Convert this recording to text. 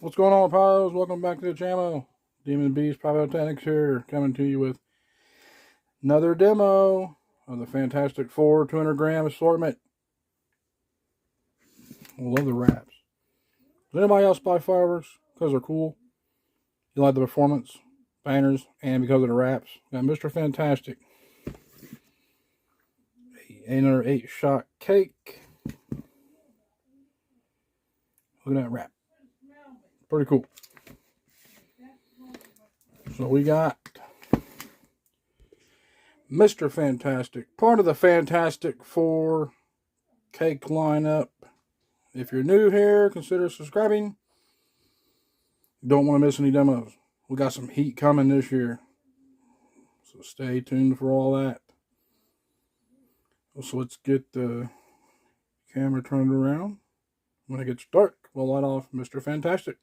What's going on, pals? Welcome back to the channel. Demon Beast Pyrotechnics here, coming to you with another demo of the Fantastic Four 200 gram assortment. I love the wraps. Does anybody else buy fireworks because they're cool? You like the performance, banners, and because of the wraps? Got Mr. Fantastic. Another 8-shot cake. Look at that wrap. Pretty cool. So we got Mr. Fantastic, part of the Fantastic Four cake lineup. If you're new here, consider subscribing. Don't want to miss any demos. We got some heat coming this year, so stay tuned for all that. So let's get the camera turned around. When it gets dark, we'll light off Mr. Fantastic.